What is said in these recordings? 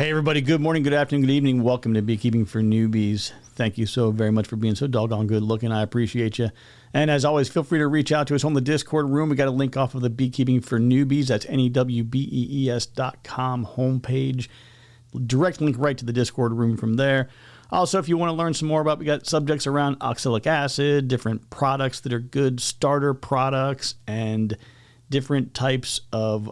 Hey everybody, good morning, good afternoon, good evening. Welcome to Beekeeping for Newbies. Thank you so very much for being so doggone good looking. I appreciate you. And as always, feel free to reach out to us on the Discord room. We got a link off of the Beekeeping for Newbies. That's NEWBEES.com homepage. Direct link right to the Discord room from there. Also, if you want to learn some more about, we got subjects around oxalic acid, different products that are good starter products, and different types of,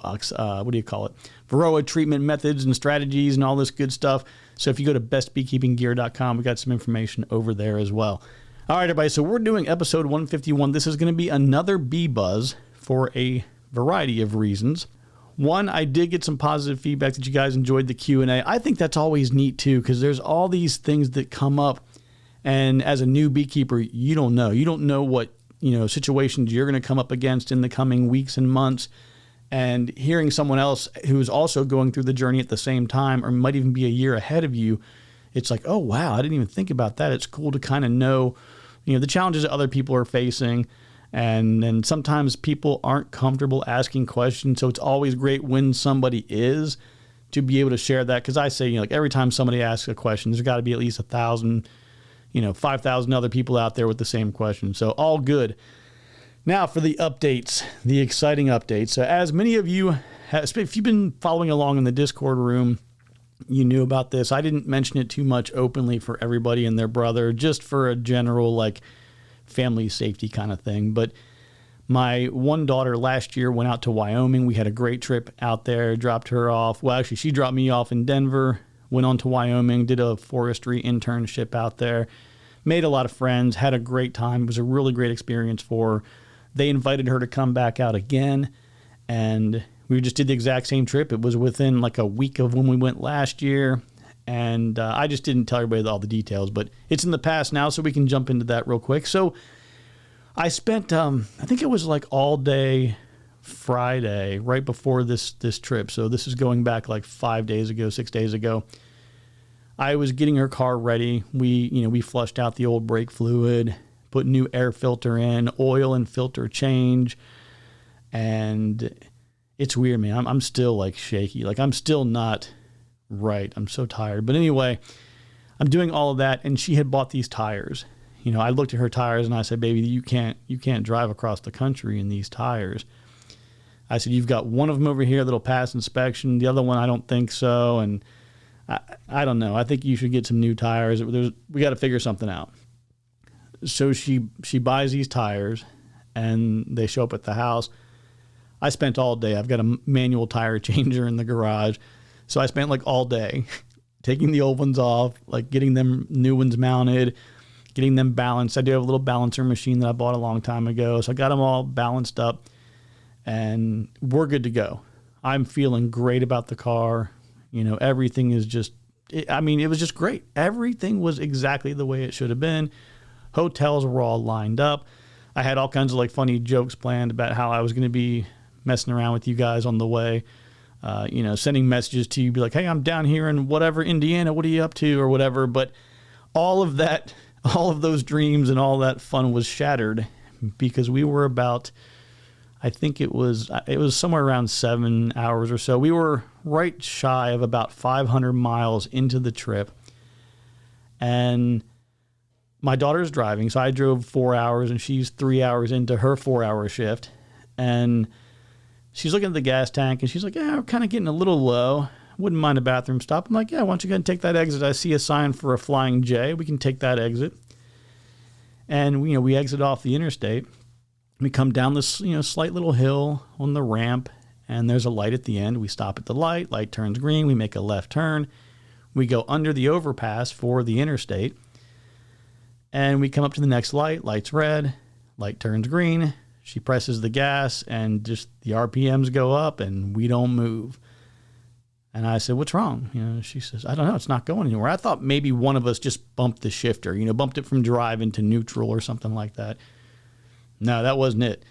Varroa treatment methods and strategies and all this good stuff. So if you go to bestbeekeepinggear.com, we got some information over there as well. All right, everybody, so we're doing episode 151. This is going to be another bee buzz for a variety of reasons. One, I did get some positive feedback that you guys enjoyed the Q&A. I think that's always neat too, because there's all these things that come up, and as a new beekeeper, you don't know. You don't know what situations you're going to come up against in the coming weeks and months. And hearing someone else who's also going through the journey at the same time, or might even be a year ahead of you, it's like, oh, wow, I didn't even think about that. It's cool to kind of know, the challenges that other people are facing. And sometimes people aren't comfortable asking questions. So it's always great when somebody is, to be able to share that. Because I say, every time somebody asks a question, there's got to be at least 1,000, 5,000 other people out there with the same question. So all good. Now for the updates, the exciting updates. So as many of you have, if you've been following along in the Discord room, you knew about this. I didn't mention it too much openly for everybody and their brother, just for a general family safety kind of thing. But my one daughter last year went out to Wyoming. We had a great trip out there, dropped her off. Well, actually, she dropped me off in Denver, went on to Wyoming, did a forestry internship out there, made a lot of friends, had a great time. It was a really great experience for her. They invited her to come back out again, and we just did the exact same trip. It was within a week of when we went last year, and I just didn't tell everybody all the details, but it's in the past now, so we can jump into that real quick. So I spent, I think it was all day Friday, right before this trip. So this is going back 5 days ago, 6 days ago. I was getting her car ready. We flushed out the old brake fluid, put new air filter in, oil and filter change. And it's weird, man. I'm still shaky. I'm still not right. I'm so tired. But anyway, I'm doing all of that. And she had bought these tires. I looked at her tires and I said, baby, you can't drive across the country in these tires. I said, you've got one of them over here that'll pass inspection. The other one, I don't think so. And I don't know. I think you should get some new tires. We got to figure something out. So she buys these tires, and they show up at the house. I spent all day. I've got a manual tire changer in the garage. So I spent all day taking the old ones off, getting them new ones mounted, getting them balanced. I do have a little balancer machine that I bought a long time ago. So I got them all balanced up, and we're good to go. I'm feeling great about the car. Everything is just, it was just great. Everything was exactly the way it should have been. Hotels were all lined up. I had all kinds of funny jokes planned about how I was going to be messing around with you guys on the way. Sending messages to you, be like, hey, I'm down here in whatever, Indiana. What are you up to or whatever? But all of those dreams and all that fun was shattered because we were about, I think it was somewhere around 7 hours or so. We were right shy of about 500 miles into the trip. And my daughter's driving, so I drove 4 hours, and she's 3 hours into her 4-hour shift. And she's looking at the gas tank, and she's like, yeah, we're kind of getting a little low. Wouldn't mind a bathroom stop. I'm like, yeah, why don't you go ahead and take that exit? I see a sign for a Flying J. We can take that exit. And, we exit off the interstate. We come down this, slight little hill on the ramp, and there's a light at the end. We stop at the light. Light turns green. We make a left turn. We go under the overpass for the interstate. And we come up to the next light. Light's red. Light turns green. She presses the gas, and just the RPMs go up, and we don't move. And I said, what's wrong? She says, I don't know. It's not going anywhere. I thought maybe one of us just bumped the shifter, bumped it from drive into neutral or something like that. No, that wasn't it.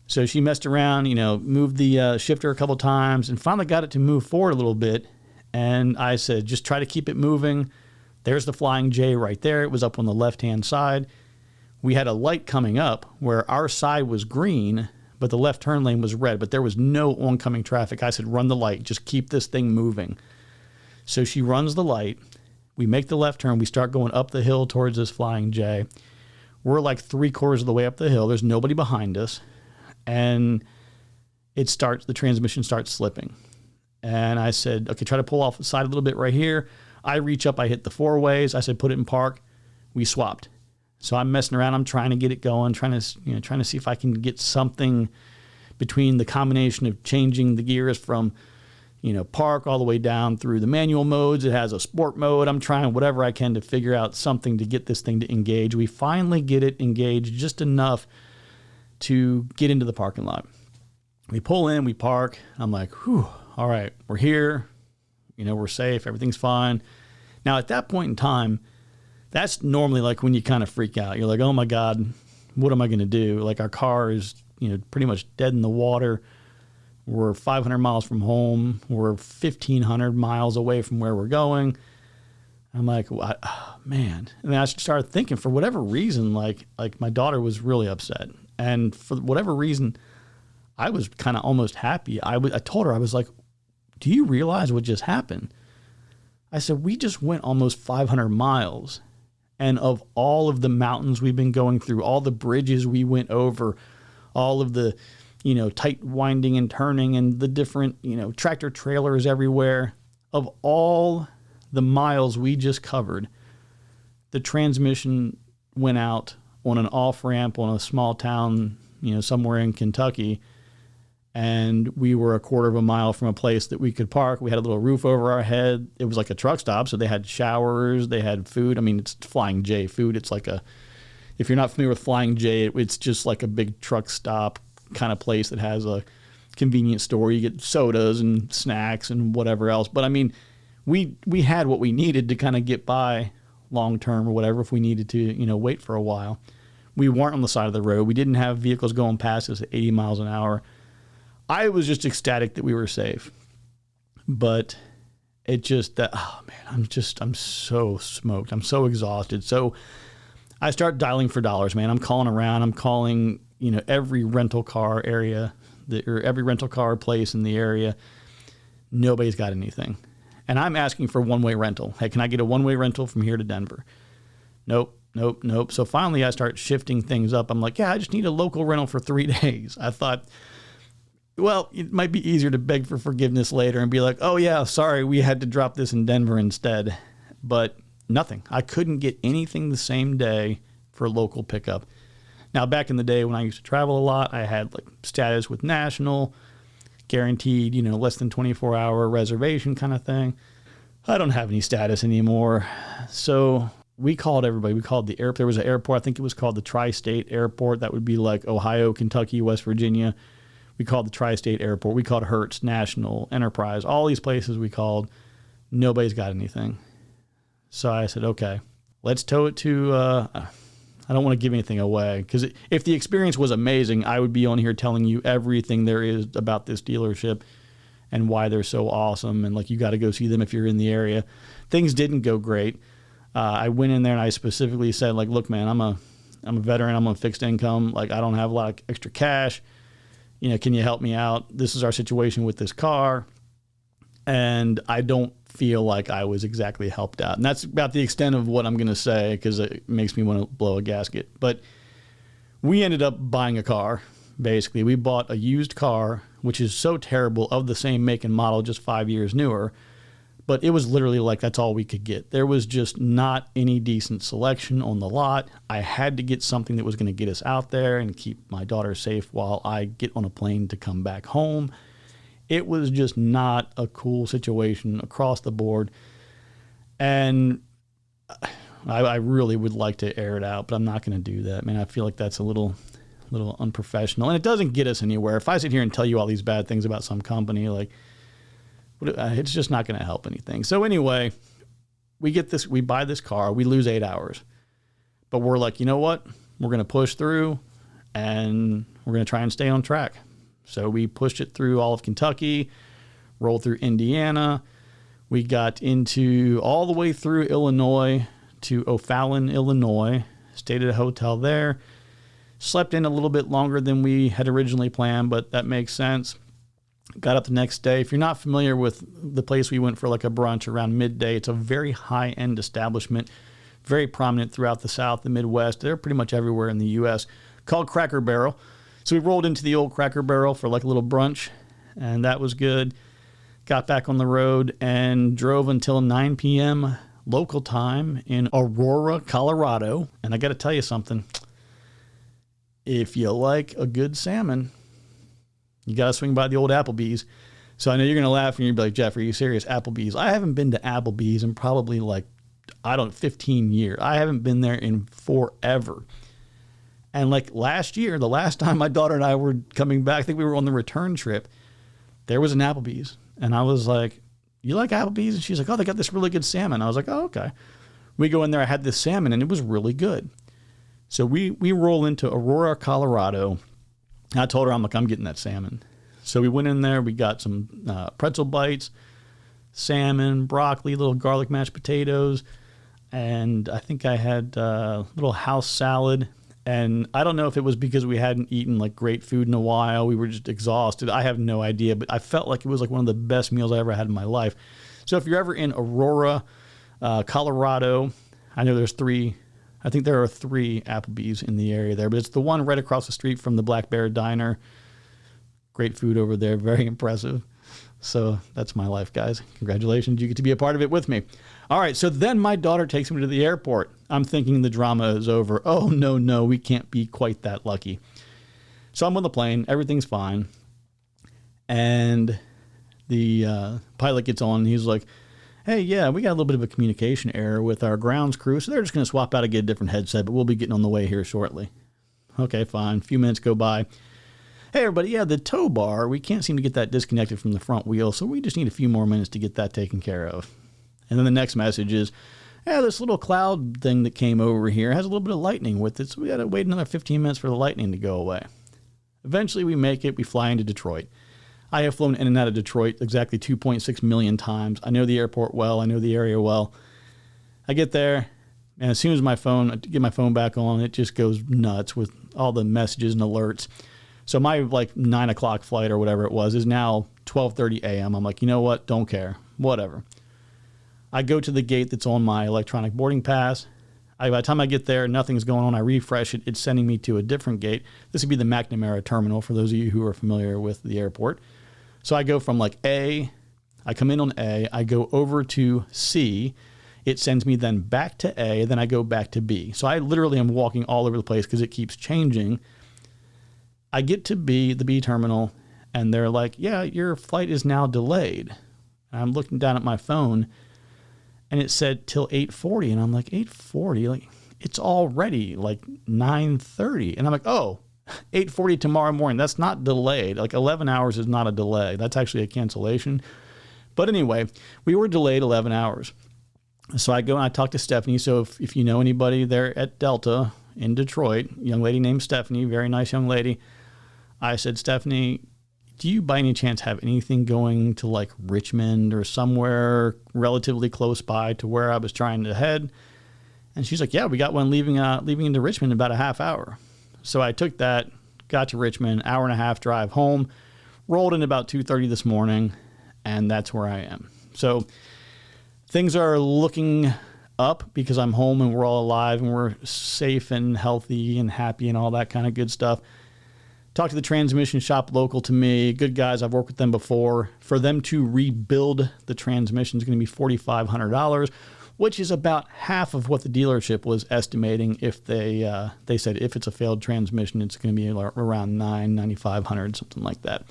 So she messed around, moved the shifter a couple times, and finally got it to move forward a little bit. And I said, just try to keep it moving. There's the Flying J right there. It was up on the left-hand side. We had a light coming up where our side was green, but the left turn lane was red, but there was no oncoming traffic. I said, run the light. Just keep this thing moving. So she runs the light. We make the left turn. We start going up the hill towards this Flying J. We're like 3/4 of the way up the hill. There's nobody behind us. And the transmission starts slipping. And I said, okay, try to pull off the side a little bit right here. I reach up, I hit the 4-ways. I said, put it in park. We swapped. So I'm messing around. I'm trying to get it going, trying to see if I can get something between the combination of changing the gears from, park all the way down through the manual modes. It has a sport mode. I'm trying whatever I can to figure out something to get this thing to engage. We finally get it engaged just enough to get into the parking lot. We pull in, we park. I'm like, whew, all right, we're here. We're safe. Everything's fine. Now, at that point in time, that's normally like when you kind of freak out. You're like, oh my God, what am I going to do? Like our car is, pretty much dead in the water. We're 500 miles from home. We're 1,500 miles away from where we're going. I'm like, man. And then I started thinking, for whatever reason, like my daughter was really upset. And for whatever reason, I was kind of almost happy. I told her, I was like, do you realize what just happened? I said, we just went almost 500 miles. And of all of the mountains we've been going through, all the bridges we went over, all of the, tight winding and turning and the different, tractor trailers everywhere, of all the miles we just covered, the transmission went out on an off-ramp on a small town, somewhere in Kentucky. And we were 1/4 of a mile from a place that we could park. We had a little roof over our head. It was like a truck stop, so they had showers, they had food. I mean, it's Flying J food. It's like if you're not familiar with Flying J, it's just like a big truck stop kind of place that has a convenience store. You get sodas and snacks and whatever else. But I mean, we had what we needed to kind of get by long term or whatever if we needed to, wait for a while. We weren't on the side of the road. We didn't have vehicles going past us at 80 miles an hour. I was just ecstatic that we were safe, but it just oh man, I'm so smoked. I'm so exhausted. So I start dialing for dollars, man. I'm calling around. I'm calling, every rental car area or every rental car place in the area. Nobody's got anything. And I'm asking for one-way rental. Hey, can I get a one-way rental from here to Denver? Nope. So finally I start shifting things up. I'm like, yeah, I just need a local rental for 3 days. I thought, well, it might be easier to beg for forgiveness later and be like, oh yeah, sorry, we had to drop this in Denver instead. But nothing. I couldn't get anything the same day for local pickup. Now, back in the day when I used to travel a lot, I had like status with National, guaranteed, less than 24-hour reservation kind of thing. I don't have any status anymore. So we called everybody. We called the airport. There was an airport. I think it was called the Tri-State Airport. That would be like Ohio, Kentucky, West Virginia. We called the Tri-State Airport. We called Hertz, National, Enterprise. All these places we called. Nobody's got anything. So I said, okay, let's tow it to, I don't want to give anything away, because if the experience was amazing, I would be on here telling you everything there is about this dealership and why they're so awesome. And like, you got to go see them if you're in the area. Things didn't go great. I went in there and I specifically said, like, look, man, I'm a veteran. I'm on fixed income. Like, I don't have a lot of extra cash. Can you help me out? This is our situation with this car. And I don't feel like I was exactly helped out. And that's about the extent of what I'm going to say, because it makes me want to blow a gasket. But we ended up buying a car, basically. We bought a used car, which is so terrible, of the same make and model, just 5 years newer. But it was literally like that's all we could get. There was just not any decent selection on the lot. I had to get something that was going to get us out there and keep my daughter safe while I get on a plane to come back home. It was just not a cool situation across the board. And I really would like to air it out, but I'm not going to do that, man. I feel like that's a little unprofessional, and it doesn't get us anywhere. If I sit here and tell you all these bad things about some company, like, it's just not going to help anything. So anyway, we buy this car, we lose 8 hours, but we're like, you know what? We're going to push through and we're going to try and stay on track. So we pushed it through all of Kentucky, rolled through Indiana. We got into all the way through Illinois to O'Fallon, Illinois, stayed at a hotel there, slept in a little bit longer than we had originally planned, but that makes sense. Got up the next day. If you're not familiar with the place we went for like a brunch around midday, it's a very high-end establishment, very prominent throughout the South, the Midwest. They're pretty much everywhere in the U.S., called Cracker Barrel. So we rolled into the old Cracker Barrel for like a little brunch, and that was good. Got back on the road and drove until 9 p.m. local time in Aurora, Colorado. And I got to tell you something. If you like a good salmon, you got to swing by the old Applebee's. So I know you're going to laugh and you'll be like, Jeff, are you serious? Applebee's? I haven't been to Applebee's in probably 15 years. I haven't been there in forever. And like last year, the last time my daughter and I were coming back, I think we were on the return trip, there was an Applebee's. And I was like, you like Applebee's? And she's like, oh, they got this really good salmon. I was like, oh, okay. We go in there. I had this salmon, and it was really good. So we roll into Aurora, Colorado. I told her, I'm getting that salmon. So we went in there. We got some pretzel bites, salmon, broccoli, little garlic mashed potatoes, and I think I had a little house salad. And I don't know if it was because we hadn't eaten like great food in a while. We were just exhausted. I have no idea, but I felt like it was like one of the best meals I ever had in my life. So if you're ever in Aurora, Colorado, I know there's three. I think there are 3 Applebee's in the area there, but it's the one right across the street from the Black Bear Diner. Great food over there. Very impressive. So that's my life, guys. Congratulations. You get to be a part of it with me. All right. So then my daughter takes me to the airport. I'm thinking the drama is over. Oh, no, we can't be quite that lucky. So I'm on the plane. Everything's fine. And the pilot gets on and he's like, hey, yeah, we got a little bit of a communication error with our grounds crew. So they're just going to swap out and get a different headset, but we'll be getting on the way here shortly. Okay, fine. A few minutes go by. Hey, everybody, yeah, the tow bar, we can't seem to get that disconnected from the front wheel, so we just need a few more minutes to get that taken care of. And then the next message is, yeah, this little cloud thing that came over here has a little bit of lightning with it, so we got to wait another 15 minutes for the lightning to go away. Eventually, we make it. We fly into Detroit. I have flown in and out of Detroit exactly 2.6 million times. I know the airport well. I know the area well. I get there, and as soon as I get my phone back on, it just goes nuts with all the messages and alerts. So my 9 o'clock flight or whatever it was is now 12:30 a.m. I'm like, you know what? Don't care. Whatever. I go to the gate that's on my electronic boarding pass. By the time I get there, nothing's going on. I refresh it. It's sending me to a different gate. This would be the McNamara terminal for those of you who are familiar with the airport. So I go from A, I come in on A, I go over to C. It sends me then back to A, then I go back to B. So I literally am walking all over the place because it keeps changing. I get to B, the B terminal, and they're like, yeah, your flight is now delayed. And I'm looking down at my phone, and it said till 8:40. And I'm like, 8:40? It's already 9:30. And I'm like, oh, 8:40 tomorrow morning. That's not delayed. 11 hours is not a delay. That's actually a cancellation. But anyway, we were delayed 11 hours. So I go and I talk to Stephanie. So if you know anybody there at Delta in Detroit, young lady named Stephanie, very nice young lady, I said, Stephanie, do you by any chance have anything going to Richmond or somewhere relatively close by to where I was trying to head? And she's like, yeah, we got one leaving into Richmond in about a half hour. So I took that, got to Richmond, hour and a half drive home, rolled in about 2:30 this morning, and that's where I am. So things are looking up because I'm home and we're all alive and we're safe and healthy and happy and all that kind of good stuff. Talked to the transmission shop local to me. Good guys. I've worked with them before. For them to rebuild the transmission is going to be $4,500, which is about half of what the dealership was estimating. If they said if it's a failed transmission, it's going to be around $9,500, something like that.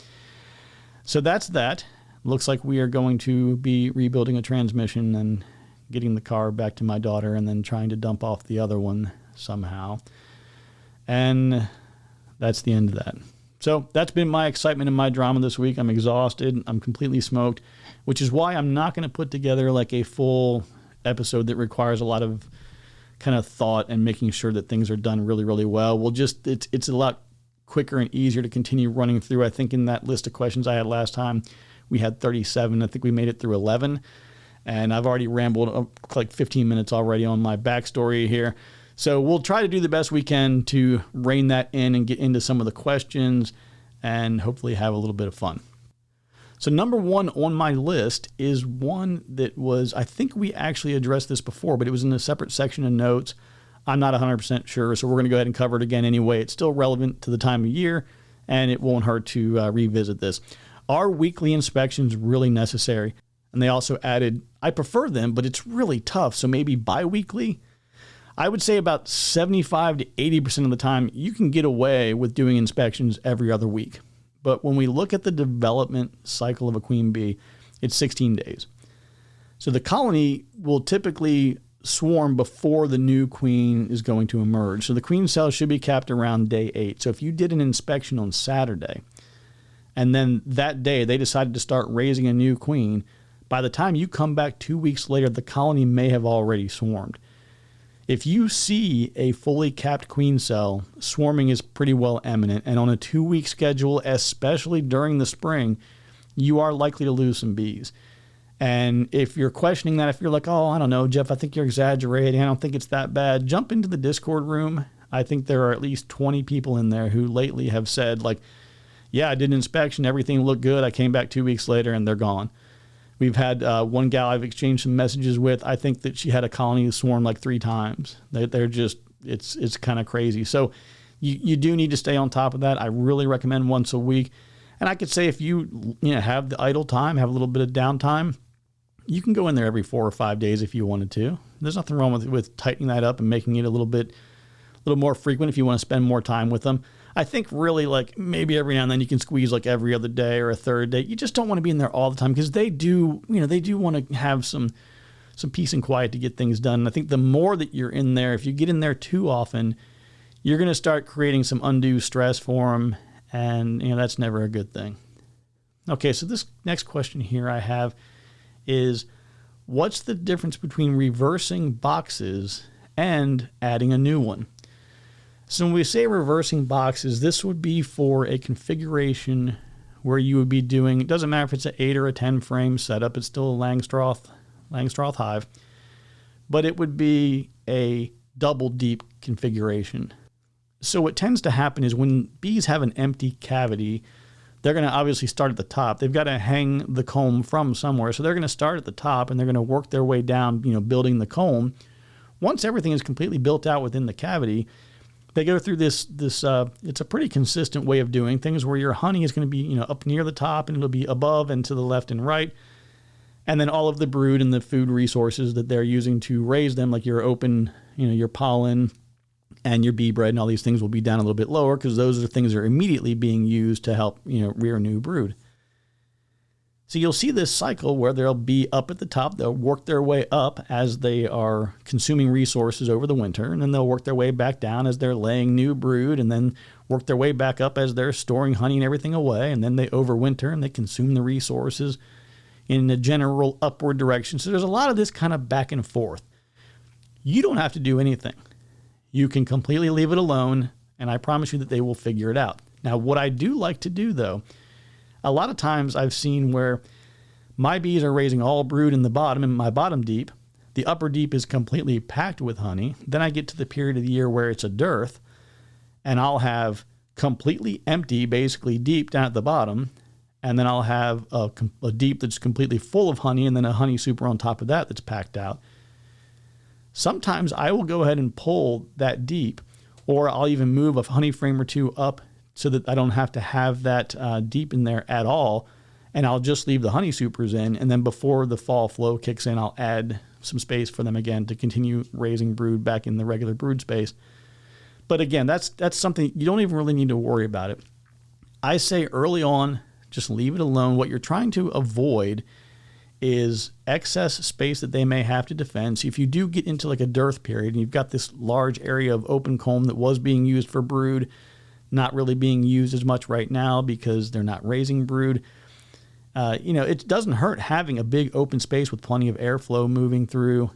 So that's that. Looks like we are going to be rebuilding a transmission and getting the car back to my daughter and then trying to dump off the other one somehow. And that's the end of that. So that's been my excitement and my drama this week. I'm exhausted. I'm completely smoked, which is why I'm not going to put together a full episode that requires a lot of kind of thought and making sure that things are done really, really well. It's a lot quicker and easier to continue running through. I think in that list of questions I had last time, we had 37. I think we made it through 11. And I've already rambled 15 minutes already on my backstory here. So we'll try to do the best we can to rein that in and get into some of the questions and hopefully have a little bit of fun. So number one on my list is one that was, I think we actually addressed this before, but it was in a separate section of notes. I'm not 100% sure, so we're going to go ahead and cover it again anyway. It's still relevant to the time of year, and it won't hurt to revisit this. Are weekly inspections really necessary? And they also added, I prefer them, but it's really tough, so maybe bi-weekly? I would say about 75 to 80% of the time, you can get away with doing inspections every other week. But when we look at the development cycle of a queen bee, it's 16 days. So the colony will typically swarm before the new queen is going to emerge. So the queen cell should be capped around day 8. So if you did an inspection on Saturday, and then that day they decided to start raising a new queen, by the time you come back 2 weeks later, the colony may have already swarmed. If you see a fully capped queen cell, swarming is pretty well imminent, and on a 2-week schedule, especially during the spring, you are likely to lose some bees. And if you're questioning that, if you're like, oh, I don't know, Jeff, I think you're exaggerating, I don't think it's that bad, jump into the Discord room. I think there are at least 20 people in there who lately have said, like, yeah, I did an inspection, everything looked good, I came back 2 weeks later, and they're gone. We've had one gal I've exchanged some messages with. I think that she had a colony swarm like 3 times. They're just, it's kind of crazy. So you do need to stay on top of that. I really recommend once a week. And I could say if you have the idle time, have a little bit of downtime, you can go in there every 4 or 5 days if you wanted to. There's nothing wrong with tightening that up and making it a little more frequent if you want to spend more time with them. I think really like maybe every now and then you can squeeze like every other day or a third day. You just don't want to be in there all the time because they do want to have some peace and quiet to get things done. And I think the more that you're in there, if you get in there too often, you're going to start creating some undue stress for them. And that's never a good thing. Okay, so this next question here I have is, what's the difference between reversing boxes and adding a new one? So when we say reversing boxes, this would be for a configuration where you would be doing, it doesn't matter if it's an 8 or a 10 frame setup, it's still a Langstroth hive, but it would be a double deep configuration. So what tends to happen is when bees have an empty cavity, they're going to obviously start at the top. They've got to hang the comb from somewhere. So they're going to start at the top and they're going to work their way down, building the comb. Once everything is completely built out within the cavity, they go through this it's a pretty consistent way of doing things where your honey is going to be, up near the top and it'll be above and to the left and right. And then all of the brood and the food resources that they're using to raise them, like your open, your pollen and your bee bread and all these things will be down a little bit lower because those are things that are immediately being used to help, rear new brood. So you'll see this cycle where they'll be up at the top. They'll work their way up as they are consuming resources over the winter, and then they'll work their way back down as they're laying new brood, and then work their way back up as they're storing honey and everything away, and then they overwinter and they consume the resources in a general upward direction. So there's a lot of this kind of back and forth. You don't have to do anything. You can completely leave it alone, and I promise you that they will figure it out. Now, what I do like to do, though, a lot of times I've seen where my bees are raising all brood in the bottom, in my bottom deep. The upper deep is completely packed with honey. Then I get to the period of the year where it's a dearth, and I'll have completely empty, basically deep down at the bottom, and then I'll have a deep that's completely full of honey, and then a honey super on top of that that's packed out. Sometimes I will go ahead and pull that deep, or I'll even move a honey frame or two up so that I don't have to have that deep in there at all, and I'll just leave the honey supers in, and then before the fall flow kicks in, I'll add some space for them again to continue raising brood back in the regular brood space. But again, that's something you don't even really need to worry about it. I say early on, just leave it alone. What you're trying to avoid is excess space that they may have to defend. So if you do get into like a dearth period and you've got this large area of open comb that was being used for brood, not really being used as much right now because they're not raising brood, it doesn't hurt having a big open space with plenty of airflow moving through.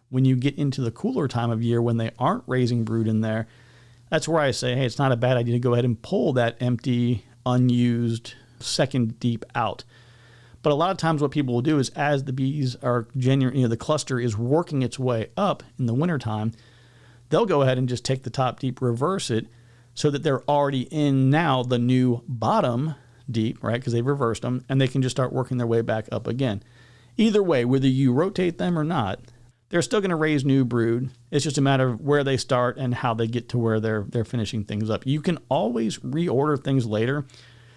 When you get into the cooler time of year when they aren't raising brood in there, that's where I say, hey, it's not a bad idea to go ahead and pull that empty, unused second deep out. But a lot of times what people will do is as the bees are the cluster is working its way up in the wintertime, they'll go ahead and just take the top deep, reverse it, so that they're already in now the new bottom deep, right? Because they've reversed them, and they can just start working their way back up again. Either way, whether you rotate them or not, they're still going to raise new brood. It's just a matter of where they start and how they get to where they're finishing things up. You can always reorder things later.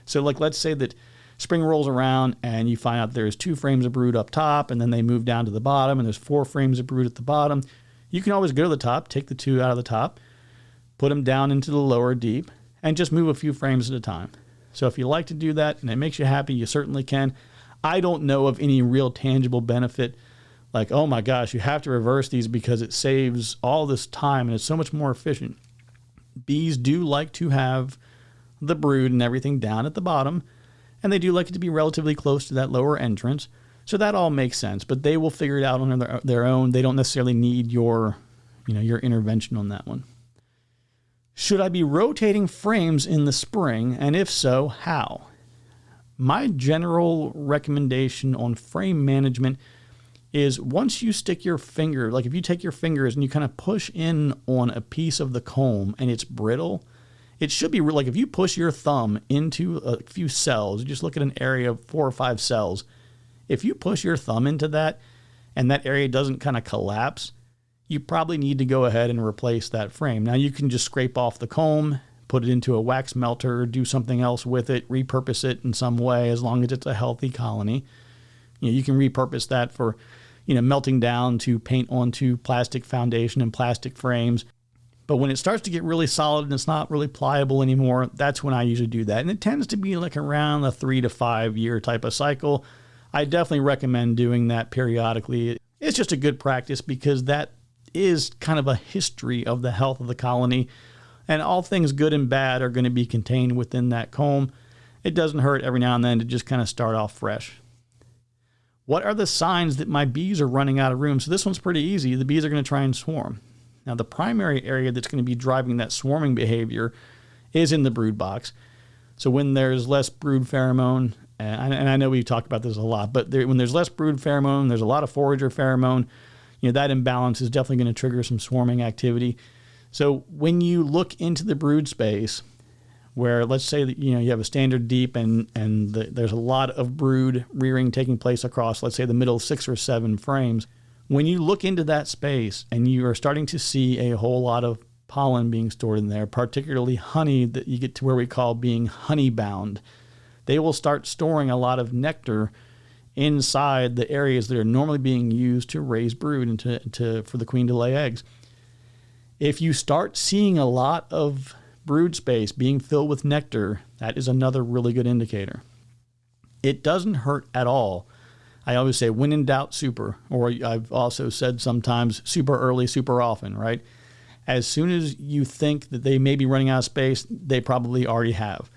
So like, let's say that spring rolls around and you find out there's 2 frames of brood up top, and then they move down to the bottom and there's 4 frames of brood at the bottom. You can always go to the top, take the 2 out of the top, put them down into the lower deep, and just move a few frames at a time. So if you like to do that and it makes you happy, you certainly can. I don't know of any real tangible benefit like, oh my gosh, you have to reverse these because it saves all this time and it's so much more efficient. Bees do like to have the brood and everything down at the bottom, and they do like it to be relatively close to that lower entrance. So that all makes sense, but they will figure it out on their own. They don't necessarily need your intervention on that one. Should I be rotating frames in the spring, and if so, how? My general recommendation on frame management is once you stick your finger, like if you take your fingers and you kind of push in on a piece of the comb and it's brittle, it should be like if you push your thumb into a few cells, just look at an area of 4 or 5 cells. If you push your thumb into that and that area doesn't kind of collapse, you probably need to go ahead and replace that frame. Now you can just scrape off the comb, put it into a wax melter, do something else with it, repurpose it in some way as long as it's a healthy colony. You can repurpose that for melting down to paint onto plastic foundation and plastic frames. But when it starts to get really solid and it's not really pliable anymore, that's when I usually do that. And it tends to be like around a 3 to 5 year type of cycle. I definitely recommend doing that periodically. It's just a good practice because that is kind of a history of the health of the colony. And all things good and bad are going to be contained within that comb. It doesn't hurt every now and then to just kind of start off fresh. What are the signs that my bees are running out of room? So this one's pretty easy. The bees are going to try and swarm. Now, the primary area that's going to be driving that swarming behavior is in the brood box. So when there's less brood pheromone, and I know we've talked about this a lot, but when there's less brood pheromone, there's a lot of forager pheromone, that imbalance is definitely going to trigger some swarming activity. So when you look into the brood space, where let's say that you have a standard deep and there's a lot of brood rearing taking place across, let's say, the middle 6 or 7 frames. When you look into that space and you are starting to see a whole lot of pollen being stored in there, particularly honey that you get to where we call being honey bound, they will start storing a lot of nectar inside the areas that are normally being used to raise brood and for the queen to lay eggs. If you start seeing a lot of brood space being filled with nectar, that is another really good indicator. It doesn't hurt at all. I always say, when in doubt, super. Or I've also said sometimes, super early, super often, right? As soon as you think that they may be running out of space, they probably already have.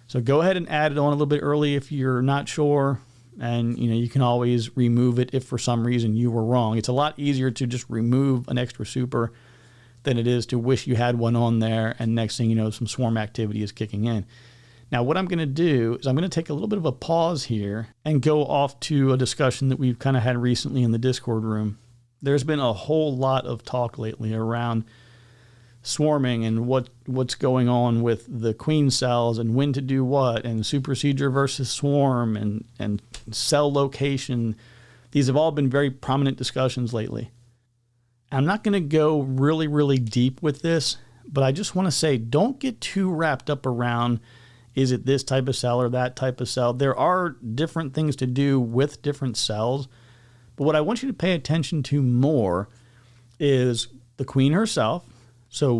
So go ahead and add it on a little bit early if you're not sure. And you can always remove it if for some reason you were wrong. It's a lot easier to just remove an extra super than it is to wish you had one on there and next thing you know, some swarm activity is kicking in. Now, what I'm going to do is I'm going to take a little bit of a pause here and go off to a discussion that we've kind of had recently in the Discord room. There's been a whole lot of talk lately around swarming and what's going on with the queen cells and when to do what and supersedure versus swarm and cell location. These have all been very prominent discussions lately. I'm not going to go really, really deep with this, but I just want to say don't get too wrapped up around, is it this type of cell or that type of cell? There are different things to do with different cells, but what I want you to pay attention to more is the queen herself. So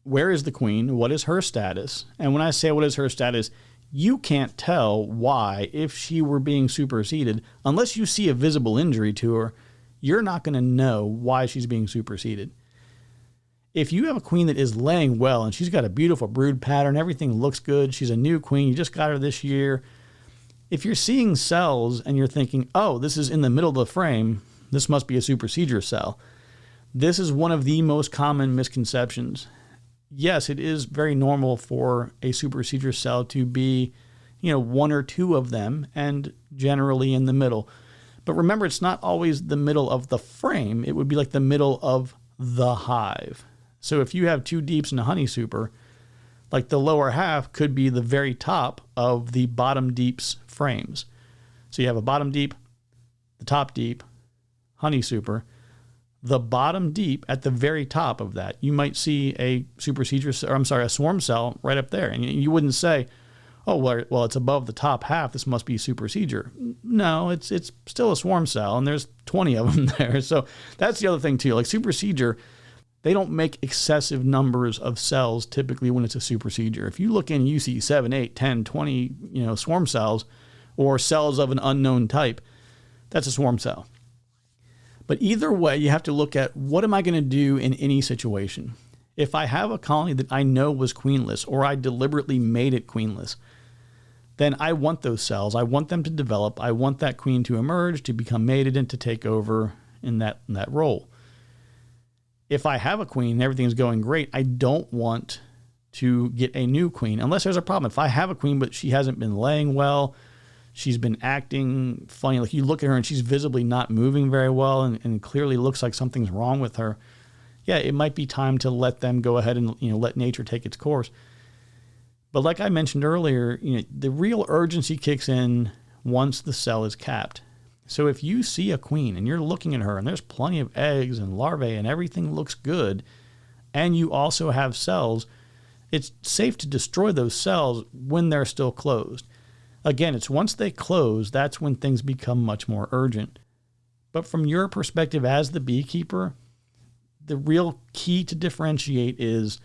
where is the queen? What is her status? And when I say what is her status, you can't tell why, if she were being superseded, unless you see a visible injury to her, you're not going to know why she's being superseded. If you have a queen that is laying well and she's got a beautiful brood pattern, everything looks good, she's a new queen, you just got her this year. If you're seeing cells and you're thinking, oh, this is in the middle of the frame, this must be a supersedure cell. This is one of the most common misconceptions. Yes, it is very normal for a supersedure cell to be, 1 or 2 of them and generally in the middle. But remember, it's not always the middle of the frame. It would be like the middle of the hive. So if you have 2 deeps and a honey super, Like the lower half could be the very top of the bottom deep's frames. So you have a bottom deep, the top deep, honey super. The bottom deep at the very top of that, you might see a a swarm cell right up there. And you wouldn't say, oh, well, it's above the top half, this must be supersedure. No, it's still a swarm cell, and there's 20 of them there. So that's the other thing too. Like supersedure, they don't make excessive numbers of cells typically when it's a supersedure. If you look in, you see 7, 8, 10, 20, swarm cells or cells of an unknown type, that's a swarm cell. But either way, you have to look at what am I going to do in any situation. If I have a colony that I know was queenless, or I deliberately made it queenless, then I want those cells. I want them to develop. I want that queen to emerge, to become mated, and to take over in that role. If I have a queen and everything's going great, I don't want to get a new queen unless there's a problem. If I have a queen but she hasn't been laying well, she's been acting funny, like you look at her and she's visibly not moving very well and clearly looks like something's wrong with her, yeah, it might be time to let them go ahead and let nature take its course. But like I mentioned earlier, the real urgency kicks in once the cell is capped. So if you see a queen and you're looking at her and there's plenty of eggs and larvae and everything looks good, and you also have cells, it's safe to destroy those cells when they're still closed. Again, it's once they close, that's when things become much more urgent. But from your perspective as the beekeeper, the real key to differentiate is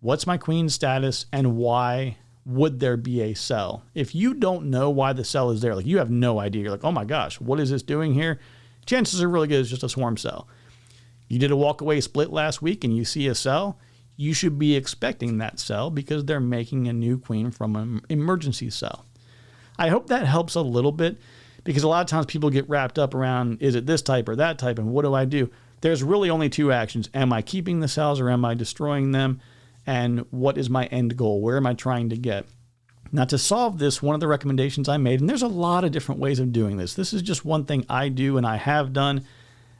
what's my queen status and why would there be a cell? If you don't know why the cell is there, like you have no idea, you're like, oh my gosh, what is this doing here? Chances are really good it's just a swarm cell. You did a walk-away split last week and you see a cell, you should be expecting that cell because they're making a new queen from an emergency cell. I hope that helps a little bit because a lot of times people get wrapped up around, is it this type or that type and what do I do? There's really only two actions. Am I keeping the cells or am I destroying them? And what is my end goal? Where am I trying to get? Now, to solve this, one of the recommendations I made, and there's a lot of different ways of doing this. This is just one thing I do and I have done,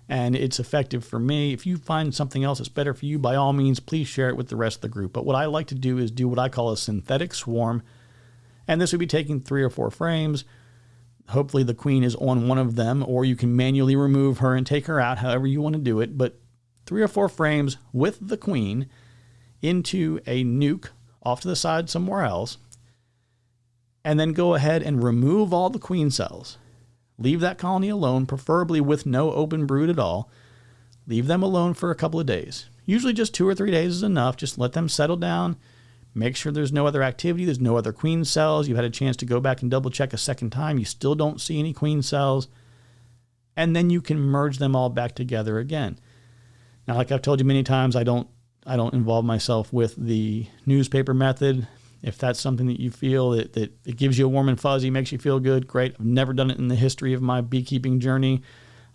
and it's effective for me. If you find something else that's better for you, by all means, please share it with the rest of the group. But what I like to do is do what I call a synthetic swarm, and this would be taking 3 or 4 frames. Hopefully the queen is on one of them, or you can manually remove her and take her out, however you want to do it. But 3 or 4 frames with the queen into a nuke off to the side somewhere else, and then go ahead and remove all the queen cells. Leave that colony alone, preferably with no open brood at all. Leave them alone for a couple of days. Usually just 2 or 3 days is enough. Just let them settle down. Make sure there's no other activity. There's no other queen cells. You've had a chance to go back and double check a second time. You still don't see any queen cells. And then you can merge them all back together again. Now, like I've told you many times, I don't involve myself with the newspaper method. If that's something that you feel that it gives you a warm and fuzzy, makes you feel good, great. I've never done it in the history of my beekeeping journey.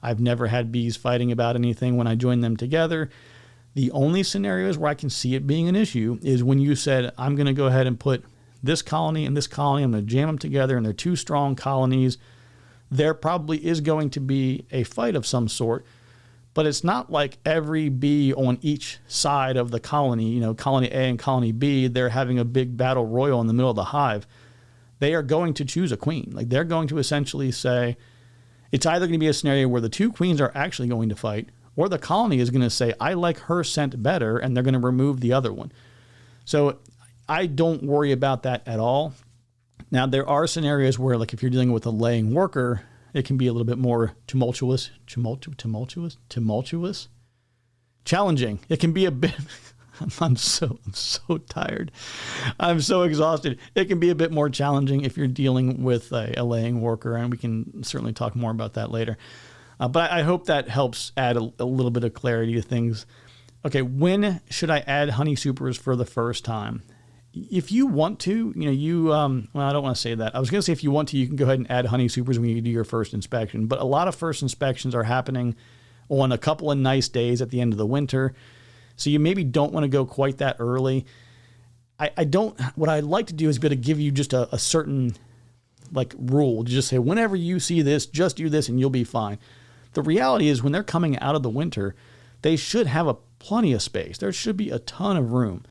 I've never had bees fighting about anything when I join them together. The only scenarios where I can see it being an issue is when you said, I'm going to go ahead and put this colony and this colony, I'm going to jam them together, and they're 2 strong colonies. There probably is going to be a fight of some sort. But it's not like every bee on each side of the colony, colony A and colony B, they're having a big battle royal in the middle of the hive. They are going to choose a queen. Like they're going to essentially say, it's either going to be a scenario where the 2 queens are actually going to fight, or the colony is going to say, I like her scent better, and they're going to remove the other one. So I don't worry about that at all. Now, there are scenarios where, like if you're dealing with a laying worker, it can be a little bit more tumultuous, challenging. It can be a bit, I'm so tired. I'm so exhausted. It can be a bit more challenging if you're dealing with a laying worker, and we can certainly talk more about that later. But I hope that helps add a little bit of clarity to things. Okay, when should I add honey supers for the first time? If you want to, well, I don't want to say that. I was going to say if you want to, you can go ahead and add honey supers when you do your first inspection. But a lot of first inspections are happening on a couple of nice days at the end of the winter. So you maybe don't want to go quite that early. What I'd like to do is be able to give you just a certain rule. Just say, whenever you see this, just do this and you'll be fine. The reality is when they're coming out of the winter, they should have plenty of space. There should be a ton of room.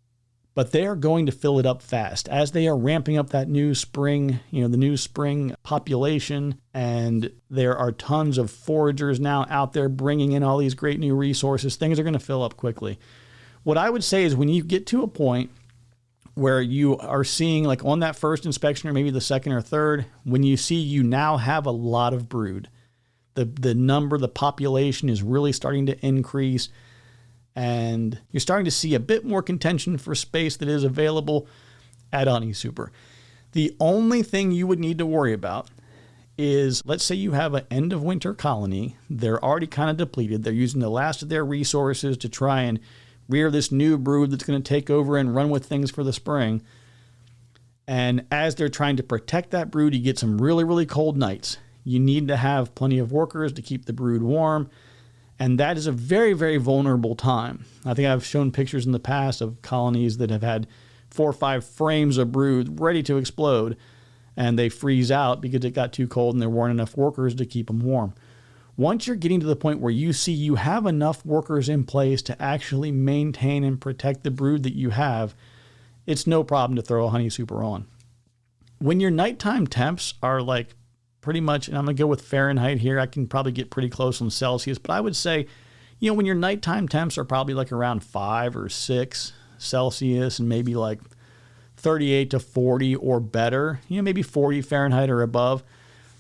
but they are going to fill it up fast as they are ramping up that new spring, the new spring population. And there are tons of foragers now out there bringing in all these great new resources. Things are going to fill up quickly. What I would say is when you get to a point where you are seeing, like on that first inspection or maybe the second or third, when you see you now have a lot of brood, the population is really starting to increase, and you're starting to see a bit more contention for space that is available at Honey Super. The only thing you would need to worry about is, let's say you have an end of winter colony. They're already kind of depleted. They're using the last of their resources to try and rear this new brood that's going to take over and run with things for the spring. And as they're trying to protect that brood, you get some really, really cold nights. You need to have plenty of workers to keep the brood warm. And that is a very, very vulnerable time. I think I've shown pictures in the past of colonies that have had 4 or 5 frames of brood ready to explode, and they freeze out because it got too cold and there weren't enough workers to keep them warm. Once you're getting to the point where you see you have enough workers in place to actually maintain and protect the brood that you have, it's no problem to throw a Honey Super on. When your nighttime temps are like pretty much, and I'm going to go with Fahrenheit here, I can probably get pretty close on Celsius, but I would say, when your nighttime temps are probably like around 5 or 6 Celsius and maybe like 38 to 40 or better, maybe 40 Fahrenheit or above,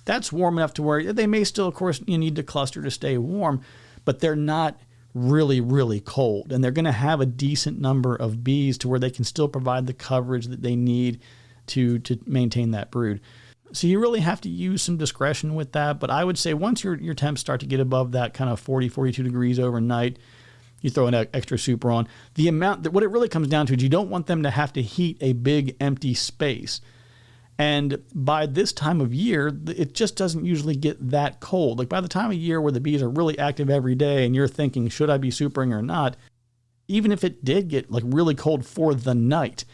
that's warm enough to where they may still, of course, you need to cluster to stay warm, but they're not really, really cold. And they're going to have a decent number of bees to where they can still provide the coverage that they need to maintain that brood. So you really have to use some discretion with that. But I would say once your temps start to get above that kind of 40, 42 degrees overnight, you throw an extra super on. The amount that what it really comes down to is you don't want them to have to heat a big empty space. And by this time of year, it just doesn't usually get that cold. Like by the time of year where the bees are really active every day and you're thinking, should I be supering or not? Even if it did get like really cold for the night,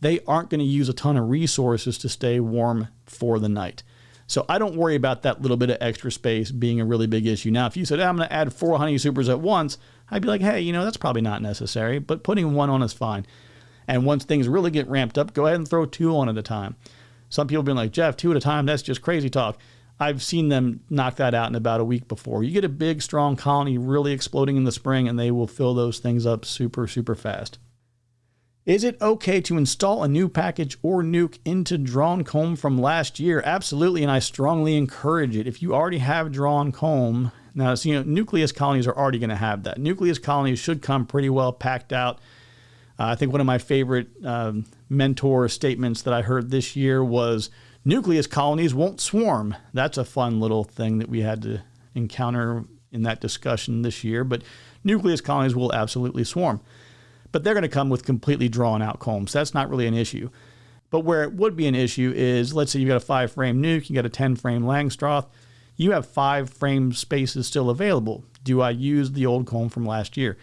they aren't going to use a ton of resources to stay warm for the night. So I don't worry about that little bit of extra space being a really big issue. Now, if you said, I'm going to add 4 Honey Supers at once, I'd be like, hey, that's probably not necessary, but putting 1 on is fine. And once things really get ramped up, go ahead and throw 2 on at a time. Some people have been like, Jeff, 2 at a time, that's just crazy talk. I've seen them knock that out in about a week before. You get a big, strong colony really exploding in the spring, and they will fill those things up super, super fast. Is it okay to install a new package or nuke into drawn comb from last year? Absolutely, and I strongly encourage it. If you already have drawn comb, now, nucleus colonies are already going to have that. Nucleus colonies should come pretty well packed out. I think one of my favorite mentor statements that I heard this year was, nucleus colonies won't swarm. That's a fun little thing that we had to encounter in that discussion this year, but nucleus colonies will absolutely swarm. But they're going to come with completely drawn out combs. That's not really an issue. But where it would be an issue is, let's say you've got a 5-frame nuke, you got a 10-frame Langstroth, you have 5 frame spaces still available. Do I use the old comb from last year?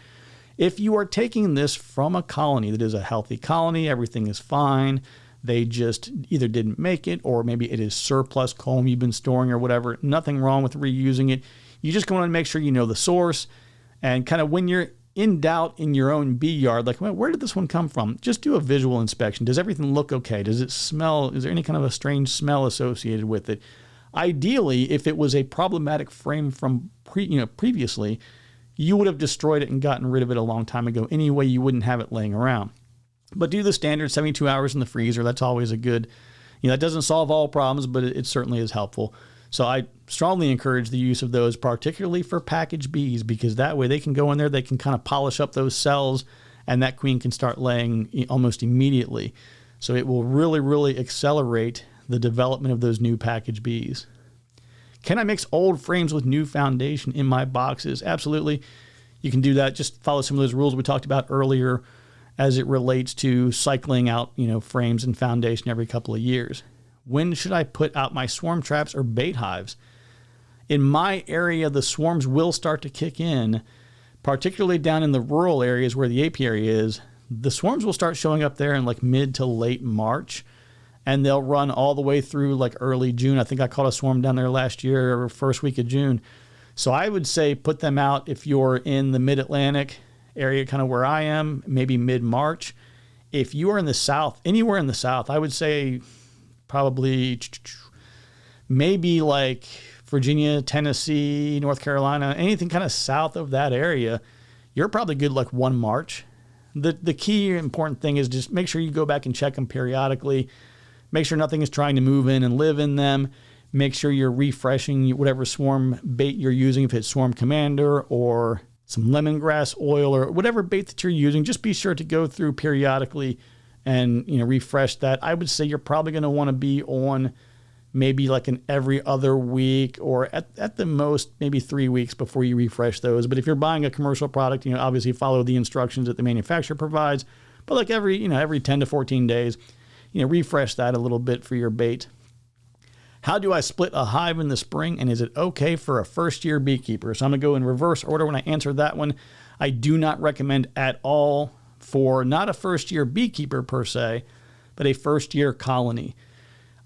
If you are taking this from a colony that is a healthy colony, everything is fine, they just either didn't make it or maybe it is surplus comb you've been storing or whatever, nothing wrong with reusing it. You just want to make sure you know the source, and kind of when you're in doubt in your own bee yard, like, well, where did this one come from? Just do a visual inspection. Does everything look okay? Does it smell? Is there any kind of a strange smell associated with it? Ideally, if it was a problematic frame from previously, you would have destroyed it and gotten rid of it a long time ago. Anyway, you wouldn't have it laying around. But do the standard 72 hours in the freezer. That's always a good, that doesn't solve all problems, but it certainly is helpful. So I strongly encourage the use of those, particularly for packaged bees, because that way they can go in there, they can kind of polish up those cells, and that queen can start laying almost immediately. So it will really, really accelerate the development of those new packaged bees. Can I mix old frames with new foundation in my boxes? Absolutely. You can do that. Just follow some of those rules we talked about earlier as it relates to cycling out, frames and foundation every couple of years. When should I put out my swarm traps or bait hives? In my area, the swarms will start to kick in, particularly down in the rural areas where the apiary is. The swarms will start showing up there in like mid to late March, and they'll run all the way through like early June. I think I caught a swarm down there last year, or first week of June. So I would say put them out if you're in the mid-Atlantic area, kind of where I am, maybe mid-March. if you are in the South, anywhere in the South, I would say probably maybe like Virginia, Tennessee, North Carolina, anything kind of south of that area, you're probably good like 1 March. The key important thing is just make sure you go back and check them periodically. Make sure nothing is trying to move in and live in them. Make sure you're refreshing whatever swarm bait you're using, if it's Swarm Commander or some lemongrass oil or whatever bait that you're using. Just be sure to go through periodically and refresh that. I would say you're probably going to want to be on maybe like an every other week, or at the most maybe 3 weeks before you refresh those. But if you're buying a commercial product, obviously follow the instructions that the manufacturer provides. But like every 10 to 14 days, refresh that a little bit for your bait. How do I split a hive in the spring, and is it okay for a first-year beekeeper? So I'm going to go in reverse order when I answer that one. I do not recommend at all for not a first-year beekeeper per se, but a first-year colony.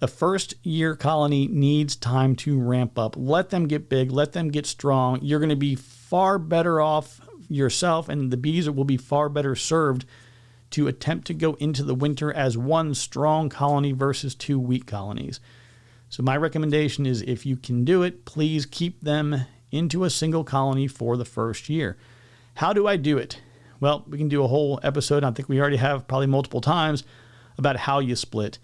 A first-year colony needs time to ramp up. Let them get big. Let them get strong. You're going to be far better off yourself, and the bees will be far better served to attempt to go into the winter as one strong colony versus 2 weak colonies. So my recommendation is, if you can do it, please keep them into a single colony for the first year. How do I do it? Well, we can do a whole episode, I think we already have probably multiple times, about how you split.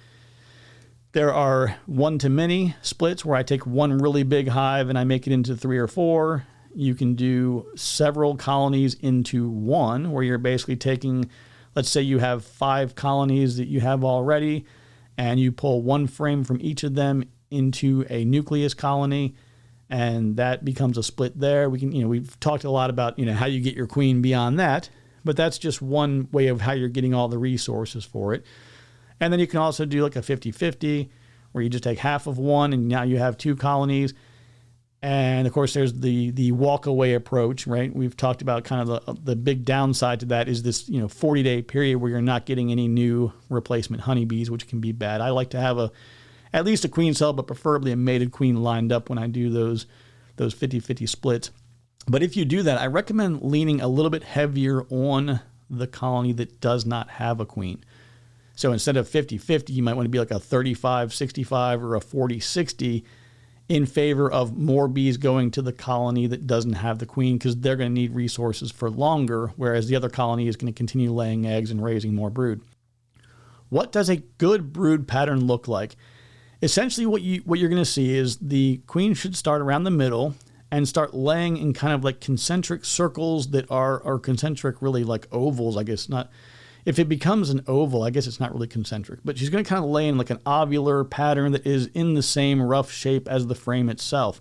There are one-to-many splits where I take one really big hive and I make it into 3 or 4. You can do several colonies into one, where you're basically taking, let's say you have 5 colonies that you have already, and you pull one frame from each of them into a nucleus colony, and that becomes a split there. We can, we've talked a lot about, how you get your queen beyond that, but that's just one way of how you're getting all the resources for it. And then you can also do like a 50-50, where you just take half of one and now you have 2 colonies. And of course, there's the walk away approach, right? We've talked about kind of the big downside to that is this 40-day period where you're not getting any new replacement honeybees, which can be bad. I like to have at least a queen cell, but preferably a mated queen lined up when I do those 50-50 splits. But if you do that, I recommend leaning a little bit heavier on the colony that does not have a queen. So instead of 50-50, you might want to be like a 35-65 or a 40-60 in favor of more bees going to the colony that doesn't have the queen, because they're going to need resources for longer, whereas the other colony is going to continue laying eggs and raising more brood. What does a good brood pattern look like? Essentially, what you're going to see is the queen should start around the middle and start laying in kind of like concentric circles that are concentric, really like ovals, I guess. Not if it becomes an oval, I guess it's not really concentric, but she's going to kind of lay in like an ovular pattern that is in the same rough shape as the frame itself.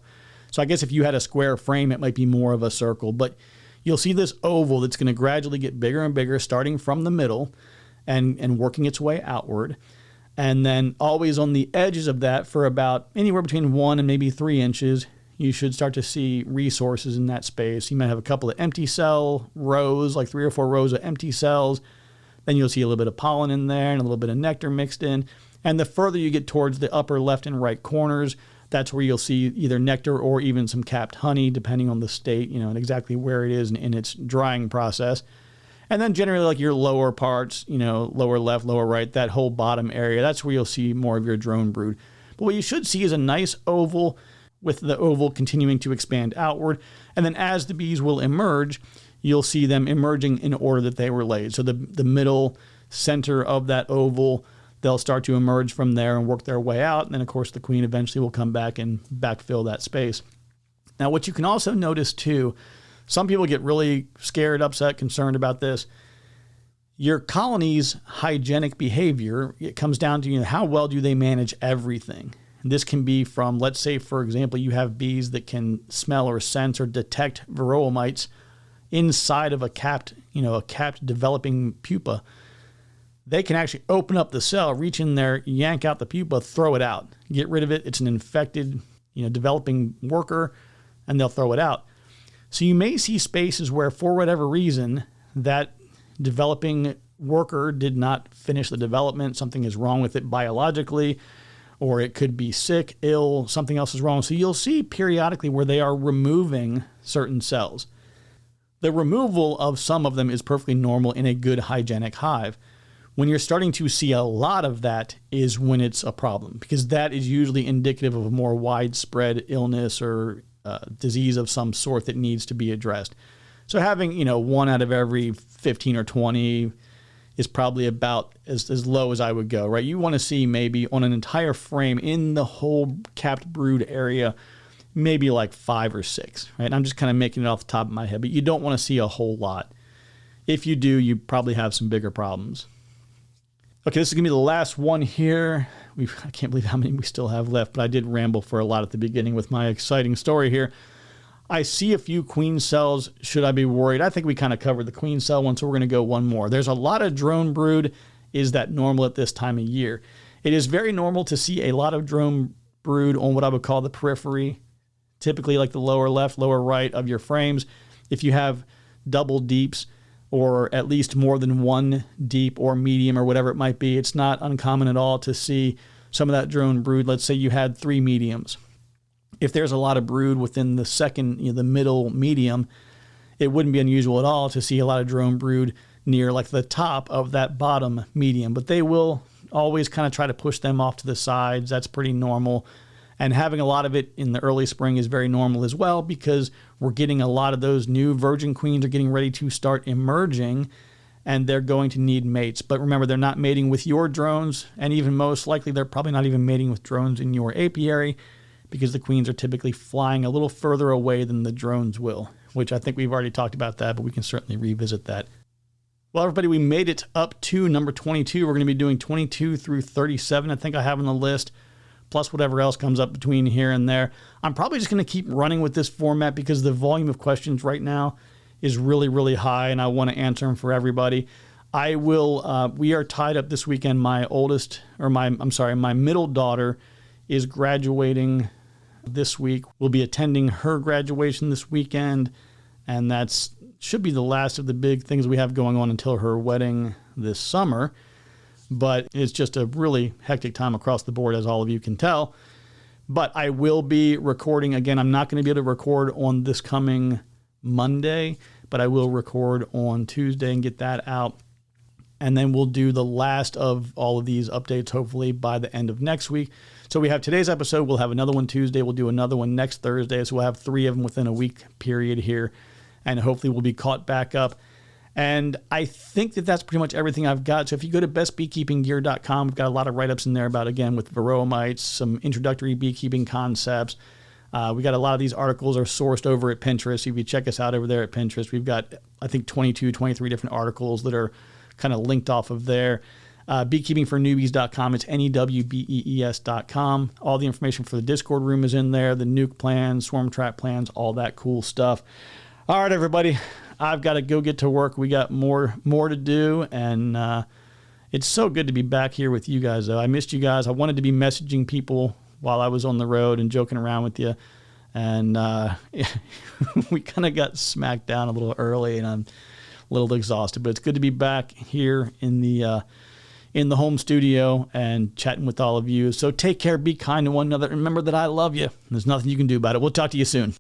So I guess if you had a square frame, it might be more of a circle, but you'll see this oval that's going to gradually get bigger and bigger, starting from the middle and working its way outward. And then always on the edges of that, for about anywhere between 1 and maybe 3 inches, you should start to see resources in that space. You might have a couple of empty cell rows, like 3 or 4 rows of empty cells. Then you'll see a little bit of pollen in there and a little bit of nectar mixed in. And the further you get towards the upper left and right corners, that's where you'll see either nectar or even some capped honey, depending on the state, and exactly where it is in its drying process. And then generally like your lower parts, lower left, lower right, that whole bottom area, that's where you'll see more of your drone brood. But what you should see is a nice oval, with the oval continuing to expand outward. And then as the bees will emerge, you'll see them emerging in order that they were laid. So the middle center of that oval, they'll start to emerge from there and work their way out. And then, of course, the queen eventually will come back and backfill that space. Now, what you can also notice, too, some people get really scared, upset, concerned about this. Your colony's hygienic behavior, it comes down to how well do they manage everything. And this can be from, let's say, for example, you have bees that can smell or sense or detect varroa mites inside of a capped developing pupa. They can actually open up the cell, reach in there, yank out the pupa, throw it out, get rid of it. It's an infected, developing worker, and they'll throw it out. So you may see spaces where, for whatever reason, that developing worker did not finish the development. Something is wrong with it biologically, or it could be sick, ill, something else is wrong. So you'll see periodically where they are removing certain cells. The removal of some of them is perfectly normal in a good hygienic hive. When you're starting to see a lot of that is when it's a problem, because that is usually indicative of a more widespread illness or disease of some sort that needs to be addressed. So having, one out of every 15 or 20 is probably about as low as I would go, right? You want to see maybe on an entire frame in the whole capped brood area, maybe like 5 or 6, right? I'm just kind of making it off the top of my head, but you don't want to see a whole lot. If you do, you probably have some bigger problems. Okay, this is going to be the last one here. I can't believe how many we still have left, but I did ramble for a lot at the beginning with my exciting story here. I see a few queen cells. Should I be worried? I think we kind of covered the queen cell one, so we're going to go one more. There's a lot of drone brood. Is that normal at this time of year? It is very normal to see a lot of drone brood on what I would call the periphery, typically like the lower left, lower right of your frames. If you have double deeps, or at least more than one deep or medium or whatever it might be, it's not uncommon at all to see some of that drone brood. Let's say you had 3 mediums. If there's a lot of brood within the second, the middle medium, it wouldn't be unusual at all to see a lot of drone brood near like the top of that bottom medium. But they will always kind of try to push them off to the sides. That's pretty normal. And having a lot of it in the early spring is very normal as well, because we're getting a lot of those new virgin queens are getting ready to start emerging, and they're going to need mates. But remember, they're not mating with your drones, and even most likely they're probably not even mating with drones in your apiary, because the queens are typically flying a little further away than the drones will, which I think we've already talked about that, but we can certainly revisit that. Well, everybody, we made it up to number 22. We're going to be doing 22 through 37, I think I have on the list, plus whatever else comes up between here and there. I'm probably just going to keep running with this format because the volume of questions right now is really, really high, and I want to answer them for everybody. I will, we are tied up this weekend. My middle daughter is graduating this week. We'll be attending her graduation this weekend, and that's should be the last of the big things we have going on until her wedding this summer. But it's just a really hectic time across the board, as all of you can tell. But I will be recording again. I'm not going to be able to record on this coming Monday, but I will record on Tuesday and get that out. And then we'll do the last of all of these updates, hopefully by the end of next week. So we have today's episode. We'll have another one Tuesday. We'll do another one next Thursday. So we'll have 3 of them within a week period here. And hopefully we'll be caught back up. And I think that that's pretty much everything I've got. So if you go to bestbeekeepinggear.com, we've got a lot of write-ups in there about, again, with varroa mites, some introductory beekeeping concepts. We got a lot of these articles are sourced over at Pinterest. So if you check us out over there at Pinterest, we've got, I think, 22, 23 different articles that are kind of linked off of there. Beekeepingfornewbies.com. It's NEWBEES.com. All the information for the Discord room is in there, the nuke plans, swarm trap plans, all that cool stuff. All right, everybody. I've got to go get to work. We got more to do, and it's so good to be back here with you guys, though. I missed you guys. I wanted to be messaging people while I was on the road and joking around with you, and we kind of got smacked down a little early, and I'm a little exhausted. But it's good to be back here in the home studio and chatting with all of you. So take care, be kind to one another, and remember that I love you. There's nothing you can do about it. We'll talk to you soon.